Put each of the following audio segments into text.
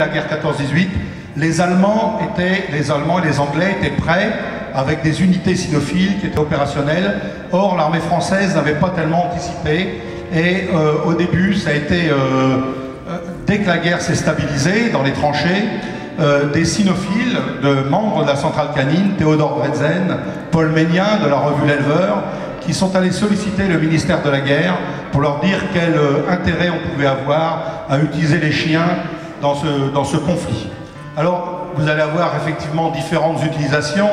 La guerre 14-18, les Allemands et les Anglais étaient prêts avec des unités cynophiles qui étaient opérationnelles. Or, l'armée française n'avait pas tellement anticipé et au début, ça a été, dès que la guerre s'est stabilisée dans les tranchées, des cynophiles, de membres de la centrale canine, Théodore Dresden, Paul Ménien de la revue L'Éleveur, qui sont allés solliciter le ministère de la Guerre pour leur dire quel intérêt on pouvait avoir à utiliser les chiens dans ce conflit. Alors, vous allez avoir effectivement différentes utilisations.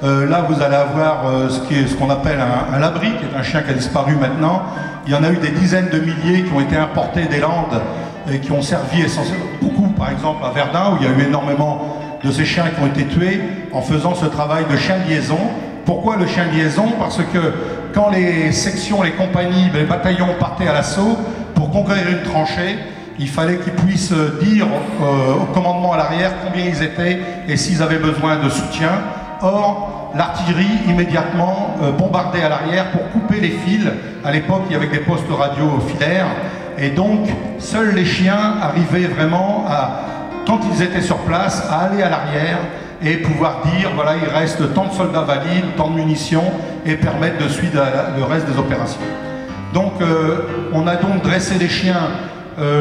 Là, vous allez avoir ce qu'on appelle un labri, qui est un chien qui a disparu maintenant. Il y en a eu des dizaines de milliers qui ont été importés des Landes et qui ont servi essentiellement beaucoup, par exemple à Verdun, où il y a eu énormément de ces chiens qui ont été tués en faisant ce travail de chien de liaison. Pourquoi le chien de liaison? Parce que quand les sections, les compagnies, les bataillons partaient à l'assaut pour conquérir une tranchée, il fallait qu'ils puissent dire au commandement à l'arrière combien ils étaient et s'ils avaient besoin de soutien. Or, l'artillerie immédiatement bombardait à l'arrière pour couper les fils. À l'époque, il y avait des postes radio filaires. Et donc, seuls les chiens arrivaient vraiment, quand ils étaient sur place, à aller à l'arrière et pouvoir dire, voilà, il reste tant de soldats valides, tant de munitions, et permettre de suivre le reste des opérations. Donc, on a donc dressé les chiens.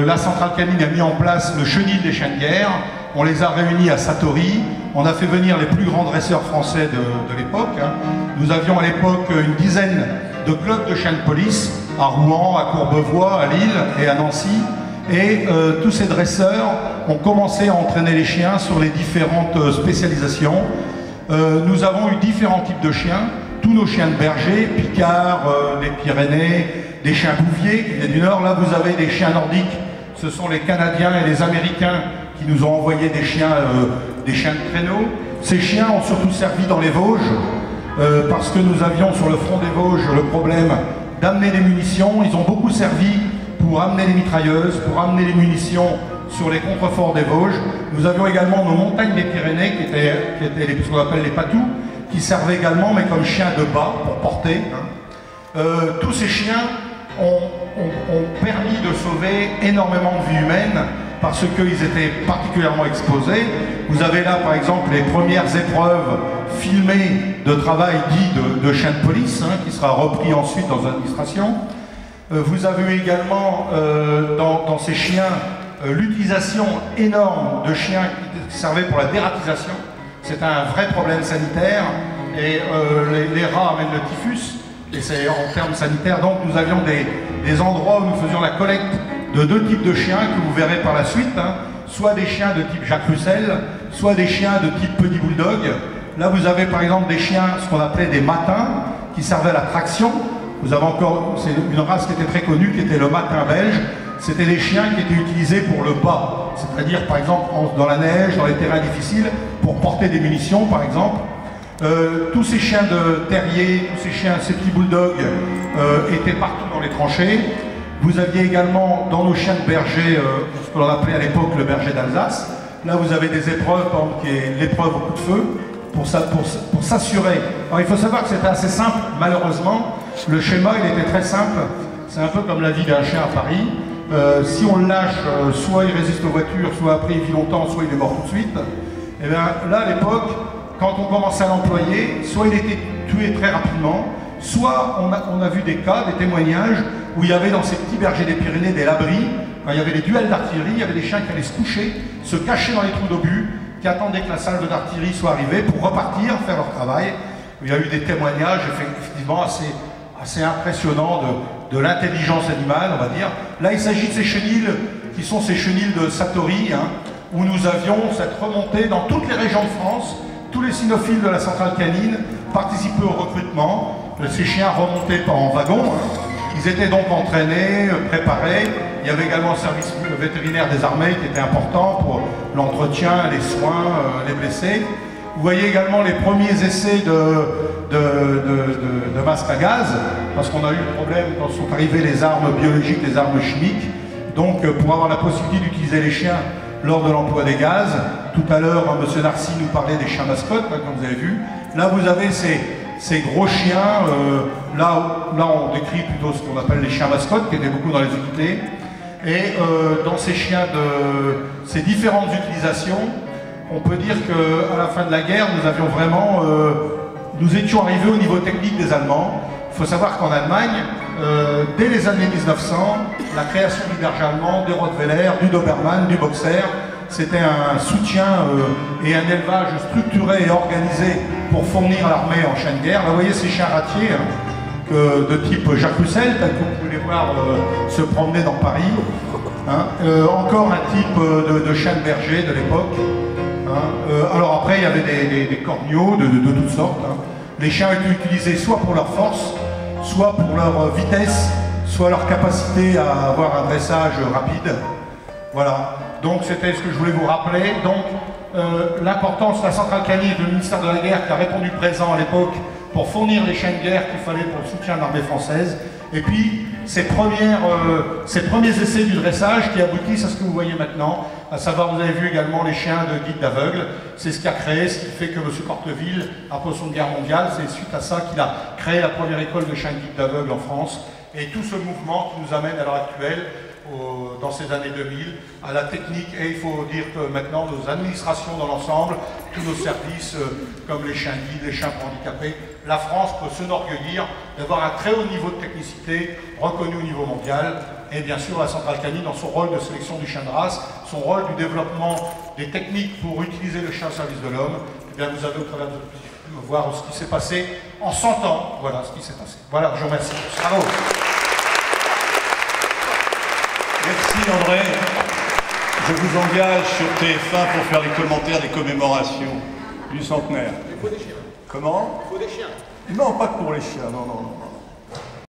La centrale canine a mis en place le chenil des chiens de guerre. On les a réunis à Satory. On a fait venir les plus grands dresseurs français de l'époque. Nous avions à l'époque une dizaine de clubs de chiens de police à Rouen, à Courbevoie, à Lille et à Nancy. Et tous ces dresseurs ont commencé à entraîner les chiens sur les différentes spécialisations. Nous avons eu différents types de chiens. Tous nos chiens de berger, Picard, les Pyrénées, des chiens bouviers qui viennent du Nord. Là, vous avez des chiens nordiques. Ce sont les Canadiens et les Américains qui nous ont envoyé des chiens de traîneau. Ces chiens ont surtout servi dans les Vosges, parce que nous avions sur le front des Vosges le problème d'amener des munitions. Ils ont beaucoup servi pour amener les mitrailleuses, pour amener les munitions sur les contreforts des Vosges. Nous avions également nos montagnes des Pyrénées, qui étaient ce qu'on appelle les patous, qui servaient également, mais comme chiens de bas, pour porter. Tous ces chiens ont permis de sauver énormément de vies humaines parce qu'ils étaient particulièrement exposés. Vous avez là, par exemple, les premières épreuves filmées de travail dit de chiens de police, qui sera repris ensuite dans l'administration. Vous avez eu également dans ces chiens l'utilisation énorme de chiens qui servaient pour la dératisation. C'est un vrai problème sanitaire et les rats amènent le typhus. Et c'est en termes sanitaires. Donc nous avions des endroits où nous faisions la collecte de deux types de chiens que vous verrez par la suite, soit des chiens de type Jacques Russell, soit des chiens de type Petit Bulldog. Là vous avez par exemple des chiens, ce qu'on appelait des matins, qui servaient à la traction. Vous avez encore, c'est une race qui était très connue, qui était le matin belge. C'était des chiens qui étaient utilisés pour le bas, c'est-à-dire par exemple dans la neige, dans les terrains difficiles, pour porter des munitions par exemple. Tous ces chiens de terrier, tous ces petits bulldogs étaient partout dans les tranchées. Vous aviez également dans nos chiens de berger, ce que l'on appelait à l'époque le berger d'Alsace. Là vous avez des épreuves, par exemple, qui est l'épreuve au coup de feu, pour s'assurer. Alors il faut savoir que c'était assez simple, malheureusement. Le schéma il était très simple. C'est un peu comme la vie d'un chien à Paris. Si on le lâche, soit il résiste aux voitures, soit après il vit longtemps, soit il est mort tout de suite. Et bien là à l'époque, quand on commençait à l'employer, soit il était tué très rapidement, soit on a vu des cas, des témoignages, où il y avait dans ces petits bergers des Pyrénées des labris, quand il y avait des duels d'artillerie, il y avait des chiens qui allaient se coucher, se cacher dans les trous d'obus, qui attendaient que la salve d'artillerie soit arrivée pour repartir, faire leur travail. Il y a eu des témoignages effectivement assez impressionnants de l'intelligence animale, on va dire. Là, il s'agit de ces chenils, qui sont ces chenils de Satory, où nous avions cette remontée dans toutes les régions de France. Tous les cynophiles de la centrale canine participaient au recrutement. Ces chiens remontaient en wagon. Ils étaient donc entraînés, préparés. Il y avait également le service vétérinaire des armées qui était important pour l'entretien, les soins, les blessés. Vous voyez également les premiers essais de masques à gaz, parce qu'on a eu le problème quand sont arrivées les armes biologiques, les armes chimiques. Donc pour avoir la possibilité d'utiliser les chiens lors de l'emploi des gaz. Tout à l'heure, M. Narcy nous parlait des chiens mascottes, comme vous avez vu. Là, vous avez ces gros chiens. Là, on décrit plutôt ce qu'on appelle les chiens mascottes, qui étaient beaucoup dans les unités. Et dans ces chiens de ces différentes utilisations, on peut dire qu'à la fin de la guerre, nous avions vraiment, nous étions arrivés au niveau technique des Allemands. Il faut savoir qu'en Allemagne, dès les années 1900, la création du berger allemand, du Rottweiler, du Doberman, du Boxer, c'était un soutien et un élevage structuré et organisé pour fournir l'armée en chien de guerre. Là, vous voyez ces chiens ratiers de type Jacques Roussel, que vous pouvez les voir se promener dans Paris. Hein. Encore un type de chien de berger de l'époque. Hein. Alors après, il y avait des corneaux de toutes sortes. Hein. Les chiens étaient utilisés soit pour leur force, soit pour leur vitesse, soit leur capacité à avoir un dressage rapide. Voilà. Donc c'était ce que je voulais vous rappeler. Donc l'importance de la centrale canine, le ministère de la Guerre qui a répondu présent à l'époque pour fournir les chiens de guerre qu'il fallait pour le soutien de l'armée française. Et puis ces premiers essais du dressage qui aboutissent à ce que vous voyez maintenant, à savoir, vous avez vu également les chiens de guide d'aveugle. C'est ce qui a créé, ce qui fait que M. Corteville, après la Seconde Guerre mondiale, c'est suite à ça qu'il a créé la première école de chiens de guide d'aveugle en France. Et tout ce mouvement qui nous amène à l'heure actuelle, dans ces années 2000, à la technique. Et il faut dire que maintenant, nos administrations dans l'ensemble, tous nos services, comme les chiens guides, les chiens pour handicapés, la France peut s'enorgueillir d'avoir un très haut niveau de technicité, reconnu au niveau mondial. Et bien sûr, la centrale canine, dans son rôle de sélection du chien de race, son rôle du développement des techniques pour utiliser le chien au service de l'homme, eh bien, vous avez au travers de voir ce qui s'est passé en 100 ans. Voilà ce qui s'est passé. Voilà, je vous remercie. Bravo. Merci André. Je vous engage sur TF1 pour faire les commentaires des commémorations du centenaire. Il faut des chiens. Comment? Il faut des chiens. Non, pas que pour les chiens, non, non, non.